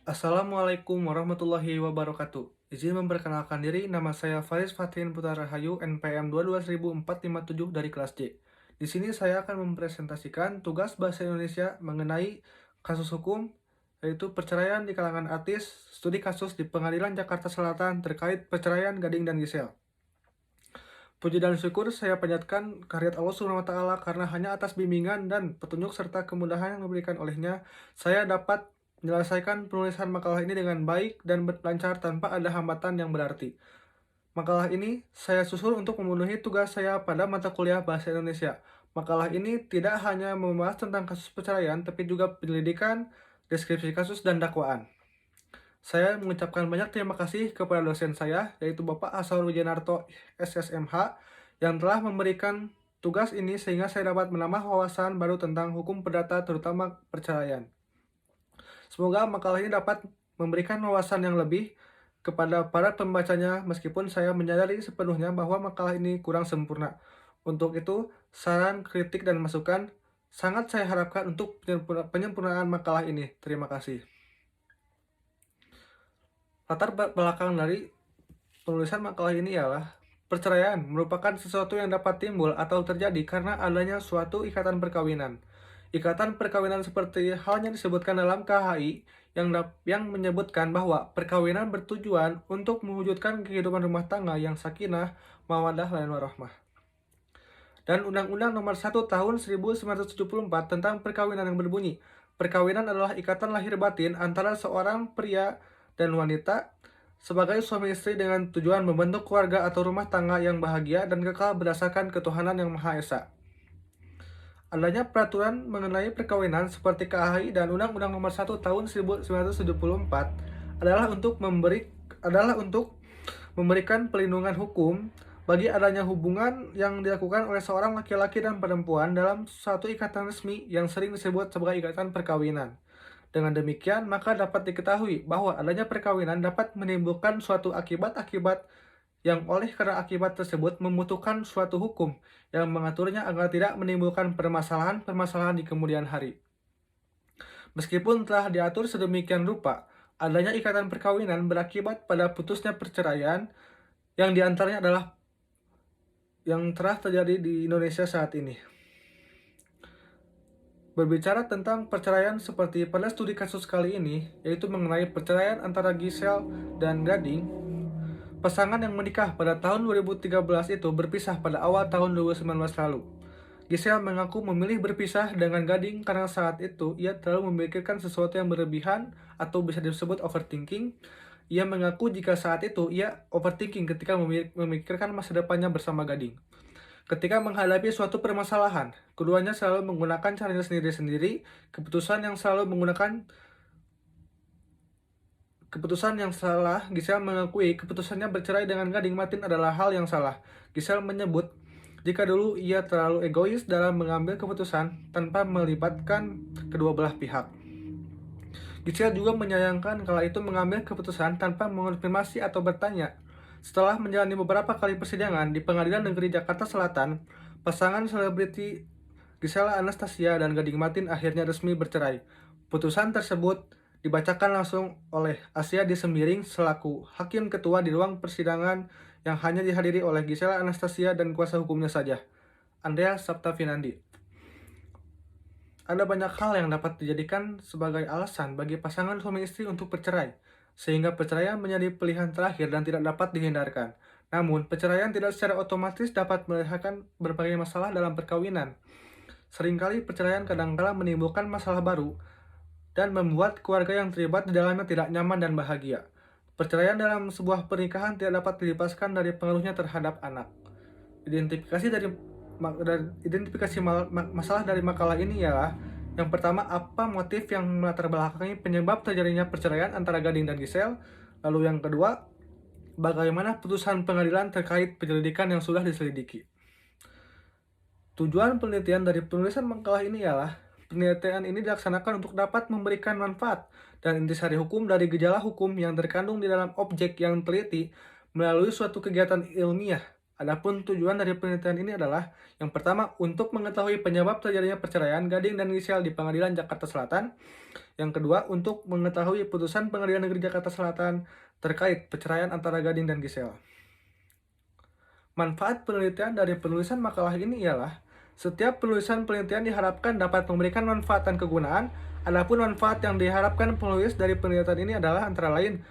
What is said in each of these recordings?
Assalamualaikum warahmatullahi wabarakatuh. Izin memperkenalkan diri, nama saya Faris Fathin Putra Rahayu, NPM 22.457 dari kelas C. Di sini saya akan mempresentasikan tugas Bahasa Indonesia mengenai kasus hukum, yaitu perceraian di kalangan artis, studi kasus di Pengadilan Jakarta Selatan terkait perceraian Gading dan Gisel. Puji dan syukur saya panjatkan kehadirat Allah Subhanahu wa Ta'ala karena hanya atas bimbingan dan petunjuk serta kemudahan yang diberikan olehnya, saya dapat menyelesaikan penulisan makalah ini dengan baik dan lancar tanpa ada hambatan yang berarti. Makalah ini saya susun untuk memenuhi tugas saya pada mata kuliah Bahasa Indonesia. Makalah ini tidak hanya membahas tentang kasus perceraian, tapi juga penyelidikan, deskripsi kasus, dan dakwaan. Saya mengucapkan banyak terima kasih kepada dosen saya, yaitu Bapak Asrul Wijanarto SSMH, yang telah memberikan tugas ini sehingga saya dapat menambah wawasan baru tentang hukum perdata terutama perceraian. Semoga makalah ini dapat memberikan wawasan yang lebih kepada para pembacanya meskipun saya menyadari sepenuhnya bahwa makalah ini kurang sempurna. Untuk itu, saran, kritik, dan masukan sangat saya harapkan untuk penyempurnaan makalah ini. Terima kasih. Latar belakang dari penulisan makalah ini ialah perceraian merupakan sesuatu yang dapat timbul atau terjadi karena adanya suatu ikatan perkawinan. Ikatan perkawinan seperti halnya disebutkan dalam KHI yang menyebutkan bahwa perkawinan bertujuan untuk mewujudkan kehidupan rumah tangga yang sakinah, mawaddah, dan warahmah. Dan Undang-Undang Nomor 1 Tahun 1974 tentang perkawinan yang berbunyi, perkawinan adalah ikatan lahir batin antara seorang pria dan wanita sebagai suami istri dengan tujuan membentuk keluarga atau rumah tangga yang bahagia dan kekal berdasarkan ketuhanan yang Maha Esa. Adanya peraturan mengenai perkawinan seperti KHI dan Undang-Undang Nomor 1 Tahun 1974 adalah untuk memberikan perlindungan hukum bagi adanya hubungan yang dilakukan oleh seorang laki-laki dan perempuan dalam suatu ikatan resmi yang sering disebut sebagai ikatan perkawinan. Dengan demikian, maka dapat diketahui bahwa adanya perkawinan dapat menimbulkan suatu akibat-akibat yang oleh karena akibat tersebut membutuhkan suatu hukum yang mengaturnya agar tidak menimbulkan permasalahan-permasalahan di kemudian hari. Meskipun telah diatur sedemikian rupa, adanya ikatan perkawinan berakibat pada putusnya perceraian yang diantaranya adalah yang telah terjadi di Indonesia saat ini. Berbicara tentang perceraian seperti pada studi kasus kali ini, yaitu mengenai perceraian antara Gisel dan Gading, pasangan yang menikah pada tahun 2013 itu berpisah pada awal tahun 2019 lalu. Gisel mengaku memilih berpisah dengan Gading karena saat itu ia terlalu memikirkan sesuatu yang berlebihan atau bisa disebut overthinking. Ia mengaku jika saat itu ia overthinking ketika memikirkan masa depannya bersama Gading. Ketika menghadapi suatu permasalahan, keduanya selalu menggunakan caranya sendiri-sendiri. Keputusan yang salah, Gisel mengakui keputusannya bercerai dengan Gading Martin adalah hal yang salah. Gisel menyebut jika dulu ia terlalu egois dalam mengambil keputusan tanpa melibatkan kedua belah pihak. Gisel juga menyayangkan kala itu mengambil keputusan tanpa mengonfirmasi atau bertanya. Setelah menjalani beberapa kali persidangan di Pengadilan Negeri Jakarta Selatan, pasangan selebriti Gisela Anastasia dan Gading Martin akhirnya resmi bercerai. Putusan tersebut dibacakan langsung oleh Asia Sembiring selaku Hakim Ketua di ruang persidangan yang hanya dihadiri oleh Gisela Anastasia dan kuasa hukumnya saja, Andrea Saptavinandi. Ada banyak hal yang dapat dijadikan sebagai alasan bagi pasangan suami istri untuk bercerai, sehingga perceraian menjadi pilihan terakhir dan tidak dapat dihindarkan. Namun, perceraian tidak secara otomatis dapat melahirkan berbagai masalah dalam perkawinan. Seringkali perceraian kadangkala menimbulkan masalah baru dan membuat keluarga yang terlibat di dalamnya tidak nyaman dan bahagia. Perceraian dalam sebuah pernikahan tidak dapat dilepaskan dari pengaruhnya terhadap anak. Identifikasi masalah dari makalah ini ialah yang pertama, apa motif yang melatar belakangi penyebab terjadinya perceraian antara Gading dan Gisel? Lalu yang kedua, bagaimana putusan pengadilan terkait penyelidikan yang sudah diselidiki? Tujuan penelitian dari penulisan makalah ini ialah penelitian ini dilaksanakan untuk dapat memberikan manfaat dan intisari hukum dari gejala hukum yang terkandung di dalam objek yang teliti melalui suatu kegiatan ilmiah Adapun tujuan dari penelitian ini adalah yang pertama untuk mengetahui penyebab terjadinya perceraian Gading dan Gisel di Pengadilan Jakarta Selatan. Yang kedua untuk mengetahui putusan Pengadilan Negeri Jakarta Selatan terkait perceraian antara Gading dan Gisel. Manfaat penelitian dari penulisan makalah ini ialah setiap penulisan penelitian diharapkan dapat memberikan manfaat dan kegunaan. Adapun manfaat yang diharapkan penulis dari penelitian ini adalah antara lain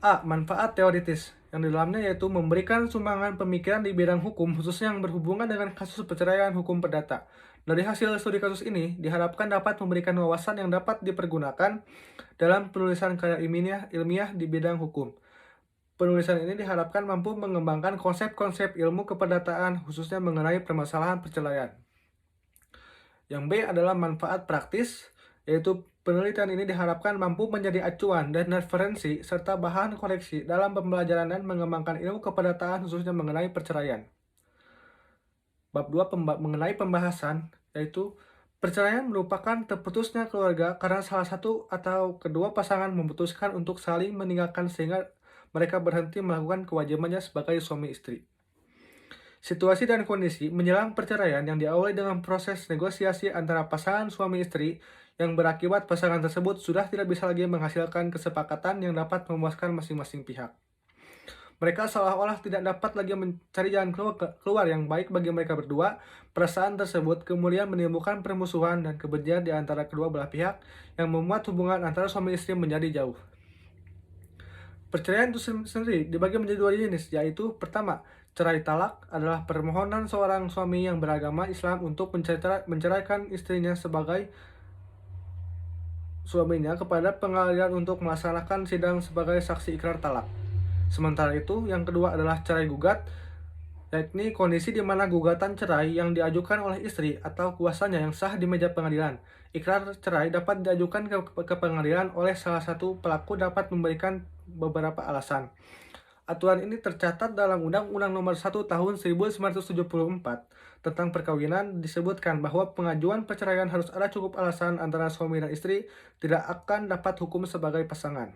A. Manfaat teoritis, yang di dalamnya yaitu memberikan sumbangan pemikiran di bidang hukum, khususnya yang berhubungan dengan kasus perceraian hukum perdata. Dari hasil studi kasus ini, diharapkan dapat memberikan wawasan yang dapat dipergunakan dalam penulisan karya ilmiah di bidang hukum. Penulisan ini diharapkan mampu mengembangkan konsep-konsep ilmu keperdataan, khususnya mengenai permasalahan perceraian. Yang B adalah manfaat praktis, yaitu penelitian ini diharapkan mampu menjadi acuan dan referensi serta bahan koreksi dalam pembelajaran dan mengembangkan ilmu keperdataan khususnya mengenai perceraian. Bab 2 mengenai pembahasan, yaitu perceraian merupakan terputusnya keluarga karena salah satu atau kedua pasangan memutuskan untuk saling meninggalkan sehingga mereka berhenti melakukan kewajibannya sebagai suami istri. Situasi dan kondisi menjelang perceraian yang diawali dengan proses negosiasi antara pasangan suami istri yang berakibat pasangan tersebut sudah tidak bisa lagi menghasilkan kesepakatan yang dapat memuaskan masing-masing pihak. Mereka seolah-olah tidak dapat lagi mencari jalan keluar yang baik bagi mereka berdua. Perasaan tersebut kemudian menimbulkan permusuhan dan kebencian di antara kedua belah pihak yang membuat hubungan antara suami istri menjadi jauh. Perceraian itu sendiri dibagi menjadi dua jenis, yaitu pertama, cerai talak adalah permohonan seorang suami yang beragama Islam untuk menceraikan istrinya sebagai suaminya kepada pengadilan untuk melaksanakan sidang sebagai saksi ikrar talak. Sementara itu, yang kedua adalah cerai gugat, yakni kondisi di mana gugatan cerai yang diajukan oleh istri atau kuasanya yang sah di meja pengadilan. Ikrar cerai dapat diajukan ke pengadilan oleh salah satu pelaku dapat memberikan beberapa alasan. Aturan ini tercatat dalam Undang-Undang Nomor 1 Tahun 1974 tentang perkawinan. Disebutkan bahwa pengajuan perceraian harus ada cukup alasan antara suami dan istri tidak akan dapat hukum sebagai pasangan.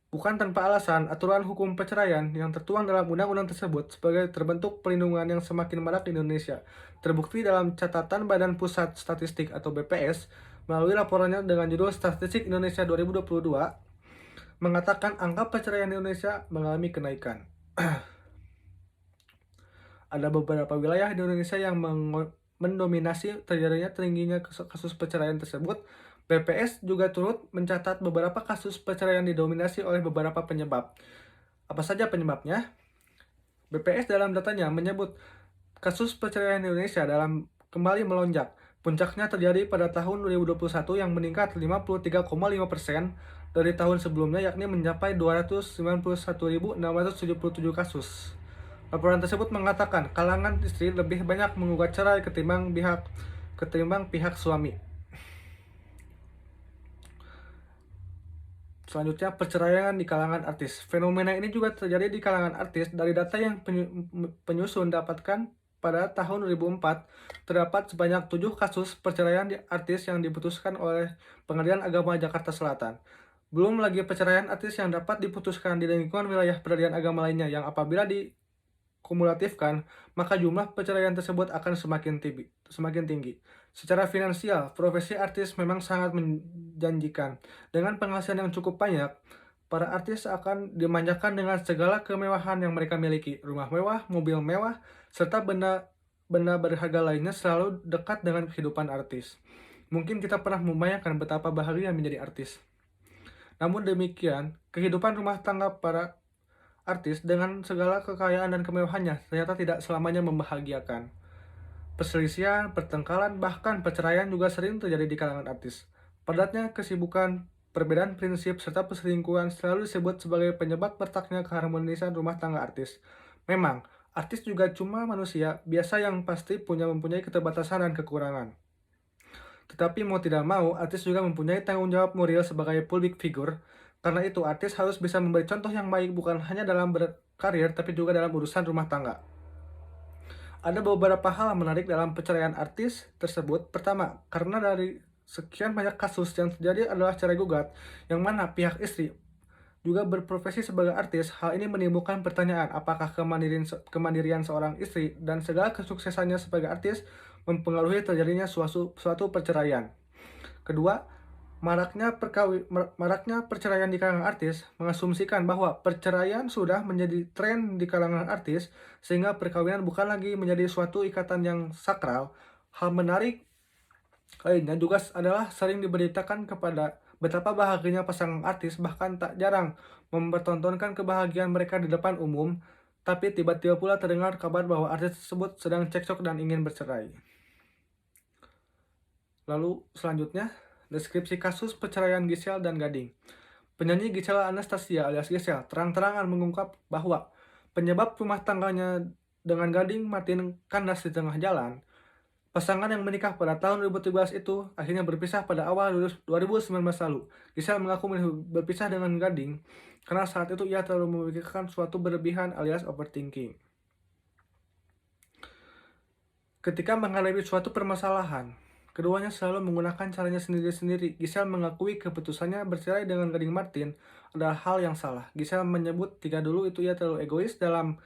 Bukan tanpa alasan, aturan hukum perceraian yang tertuang dalam undang-undang tersebut sebagai terbentuk pelindungan yang semakin marak di Indonesia. Terbukti dalam catatan Badan Pusat Statistik atau BPS melalui laporannya dengan judul Statistik Indonesia 2022 mengatakan angka perceraian di Indonesia mengalami kenaikan. Ada beberapa wilayah di Indonesia yang mendominasi terjadinya tingginya kasus perceraian tersebut. BPS juga turut mencatat beberapa kasus perceraian didominasi oleh beberapa penyebab. Apa saja penyebabnya? BPS dalam datanya menyebut kasus perceraian di Indonesia kembali melonjak. Puncaknya terjadi pada tahun 2021 yang meningkat 53,5% dari tahun sebelumnya, yakni mencapai 291.677 kasus. Laporan tersebut mengatakan kalangan istri lebih banyak menggugat cerai ketimbang pihak suami. Selanjutnya, perceraian di kalangan artis. Fenomena ini juga terjadi di kalangan artis. Dari data yang penyusun dapatkan pada tahun 2004, terdapat sebanyak 7 kasus perceraian di artis yang diputuskan oleh Pengadilan Agama Jakarta Selatan. Belum lagi perceraian artis yang dapat diputuskan di lingkungan wilayah peradilan agama lainnya yang apabila dikumulatifkan, maka jumlah perceraian tersebut akan semakin tinggi. Secara finansial, profesi artis memang sangat menjanjikan. Dengan penghasilan yang cukup banyak, para artis akan dimanjakan dengan segala kemewahan yang mereka miliki. Rumah mewah, mobil mewah, serta benda berharga lainnya selalu dekat dengan kehidupan artis. Mungkin kita pernah membayangkan betapa bahagia menjadi artis. Namun demikian, kehidupan rumah tangga para artis dengan segala kekayaan dan kemewahannya ternyata tidak selamanya membahagiakan. Perselisihan, pertengkaran, bahkan perceraian juga sering terjadi di kalangan artis. Padatnya kesibukan, perbedaan prinsip, serta perselingkuhan selalu disebut sebagai penyebab retaknya keharmonisan rumah tangga artis. Memang, artis juga cuma manusia biasa yang pasti mempunyai keterbatasan dan kekurangan. Tetapi mau tidak mau, artis juga mempunyai tanggung jawab moral sebagai public figure. Karena itu, artis harus bisa memberi contoh yang baik bukan hanya dalam berkarir, tapi juga dalam urusan rumah tangga. Ada beberapa hal menarik dalam perceraian artis tersebut. Pertama, karena dari sekian banyak kasus yang terjadi adalah cerai gugat, yang mana pihak istri juga berprofesi sebagai artis. Hal ini menimbulkan pertanyaan, apakah kemandirian seorang istri dan segala kesuksesannya sebagai artis mempengaruhi terjadinya suatu perceraian. Kedua, maraknya perceraian di kalangan artis mengasumsikan bahwa perceraian sudah menjadi tren di kalangan artis, sehingga perkawinan bukan lagi menjadi suatu ikatan yang sakral. Hal menarik lainnya juga adalah sering diberitakan kepada betapa bahagianya pasangan artis, bahkan tak jarang mempertontonkan kebahagiaan mereka di depan umum, tapi tiba-tiba pula terdengar kabar bahwa artis tersebut sedang cekcok dan ingin bercerai. Lalu selanjutnya, deskripsi kasus perceraian Giselle dan Gading. Penyanyi Giselle Anastasia alias Giselle terang-terangan mengungkap bahwa penyebab rumah tangganya dengan Gading Martin kandas di tengah jalan. Pasangan yang menikah pada tahun 2017 itu akhirnya berpisah pada awal 2019 lalu. Giselle mengaku berpisah dengan Gading karena saat itu ia terlalu memikirkan suatu berlebihan alias overthinking. Ketika menghadapi suatu permasalahan, keduanya selalu menggunakan caranya sendiri-sendiri. Giselle mengakui keputusannya bercerai dengan Gading Martin adalah hal yang salah. Giselle menyebut jika dulu itu ia terlalu egois dalam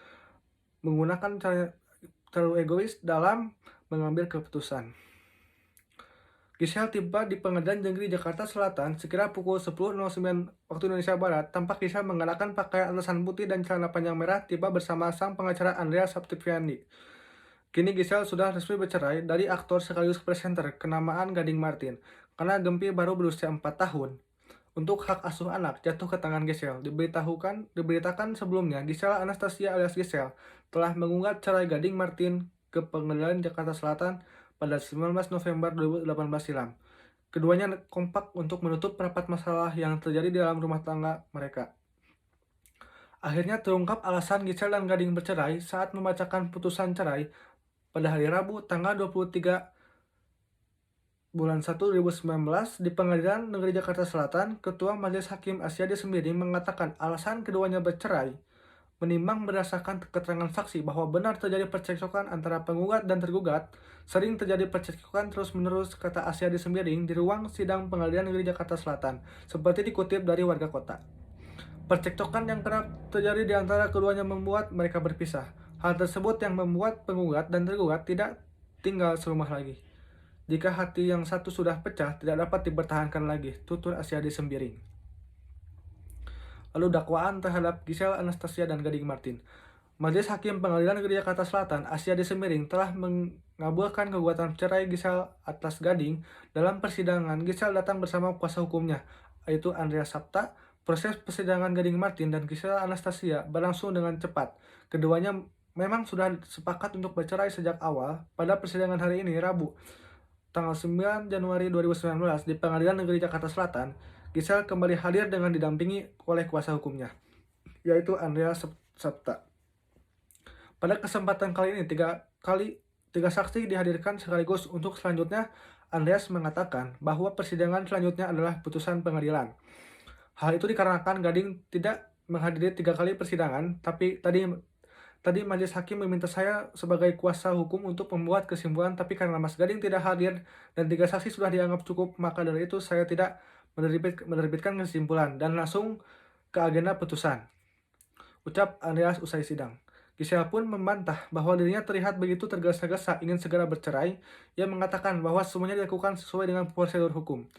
mengambil keputusan. Giselle tiba di Pengadilan Negeri Jakarta Selatan sekira pukul 10.09 waktu Indonesia Barat. Tampak Giselle mengenakan pakaian atasan putih dan celana panjang merah, tiba bersama sang pengacara Andrea Saptaviandi. Kini Giselle sudah resmi bercerai dari aktor sekaligus presenter kenamaan Gading Martin karena Gempi baru berusia 4 tahun. Untuk hak asuh anak jatuh ke tangan Giselle. Diberitakan sebelumnya, Giselle Anastasia alias Giselle telah menggugat cerai Gading Martin ke Pengadilan Jakarta Selatan pada 19 November 2018 silam. Keduanya kompak untuk menutup rapat masalah yang terjadi di dalam rumah tangga mereka. Akhirnya terungkap alasan Giselle dan Gading bercerai saat membacakan putusan cerai pada hari Rabu tanggal 23 bulan 1 2019 di Pengadilan Negeri Jakarta Selatan. Ketua Majelis Hakim Asyadi Sembiring mengatakan alasan keduanya bercerai menimbang berdasarkan keterangan saksi bahwa benar terjadi percekcokan antara penggugat dan tergugat. Sering terjadi percekcokan terus-menerus, kata Asyadi Sembiring di ruang sidang Pengadilan Negeri Jakarta Selatan, seperti dikutip dari warga kota. Percekcokan yang kerap terjadi di antara keduanya membuat mereka berpisah. Hal tersebut yang membuat penggugat dan tergugat tidak tinggal serumah lagi. Jika hati yang satu sudah pecah, tidak dapat dipertahankan lagi, tutur Asyadi Sembiring. Lalu dakwaan terhadap Giselle Anastasia dan Gading Martin. Majelis Hakim Pengadilan Negeri Jakarta Selatan, Asyadi Sembiring, telah mengabulkan gugatan cerai Giselle atas Gading. Dalam persidangan, Giselle datang bersama kuasa hukumnya, yaitu Andrea Sapta. Proses persidangan Gading Martin dan Giselle Anastasia berlangsung dengan cepat. Keduanya memang sudah sepakat untuk bercerai sejak awal. Pada persidangan hari ini, Rabu, tanggal 9 Januari 2019 di Pengadilan Negeri Jakarta Selatan, Giselle kembali hadir dengan didampingi oleh kuasa hukumnya, yaitu Andrea Sapta. Pada kesempatan kali ini, tiga saksi dihadirkan sekaligus. Untuk selanjutnya, Andreas mengatakan bahwa persidangan selanjutnya adalah putusan pengadilan. Hal itu dikarenakan Gading tidak menghadiri 3 kali persidangan, tapi tadi majelis hakim meminta saya sebagai kuasa hukum untuk membuat kesimpulan, tapi karena Mas Gading tidak hadir dan 3 saksi sudah dianggap cukup, maka dari itu saya tidak menerbitkan kesimpulan dan langsung ke agenda putusan, ucap Andreas usai sidang. Giselle pun membantah bahwa dirinya terlihat begitu tergesa-gesa ingin segera bercerai. Ia mengatakan bahwa semuanya dilakukan sesuai dengan prosedur hukum.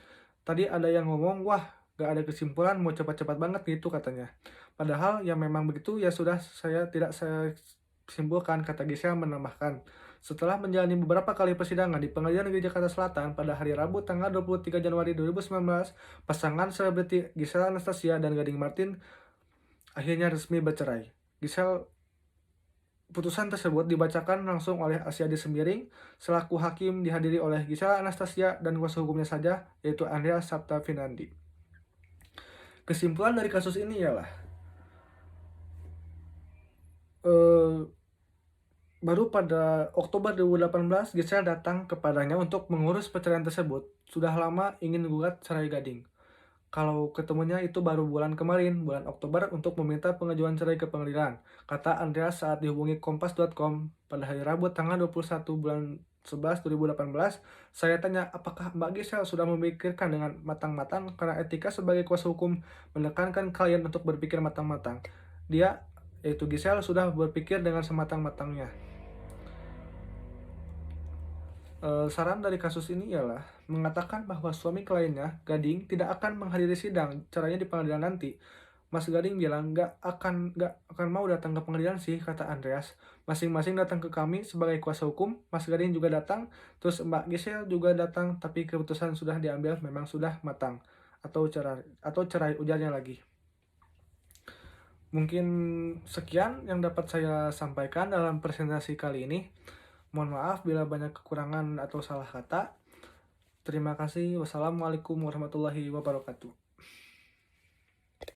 Tadi ada yang ngomong, wah gak ada kesimpulan, mau cepat-cepat banget gitu katanya. Padahal ya memang begitu, ya sudah tidak saya simpulkan, kata Giselle menambahkan. Setelah menjalani beberapa kali persidangan di Pengadilan Negeri Jakarta Selatan pada hari Rabu tanggal 23 Januari 2019, pasangan selebriti Giselle Anastasia dan Gading Martin akhirnya resmi bercerai. Putusan tersebut dibacakan langsung oleh Asyadi Sembiring selaku hakim, dihadiri oleh Giselle Anastasia dan kuasa hukumnya saja, yaitu Andrea Saptaviandi. Kesimpulan dari kasus ini ialah baru pada Oktober 2018 Giselle datang kepadanya untuk mengurus perceraian tersebut. Sudah lama ingin gugat cerai Gading. Kalau ketemunya itu baru bulan kemarin, bulan Oktober, untuk meminta pengajuan cerai ke pengadilan, kata Andreas saat dihubungi Kompas.com pada hari Rabu tanggal 21 11 2018, saya tanya apakah Mbak Gisel sudah memikirkan dengan matang-matang karena etika sebagai kuasa hukum menekankan kalian untuk berpikir matang-matang. Dia, yaitu Gisel, sudah berpikir dengan sematang-matangnya. Saran dari kasus ini ialah mengatakan bahwa suami kliennya, Gading, tidak akan menghadiri sidang, caranya di pengadilan nanti. Mas Gading bilang nggak akan mau datang ke pengadilan sih, kata Andreas. Masing-masing datang ke kami sebagai kuasa hukum, Mas Gading juga datang, terus Mbak Gisel juga datang, tapi keputusan sudah diambil, memang sudah matang. Atau cerai ujarnya lagi. Mungkin sekian yang dapat saya sampaikan dalam presentasi kali ini. Mohon maaf bila banyak kekurangan atau salah kata. Terima kasih. Wassalamualaikum warahmatullahi wabarakatuh.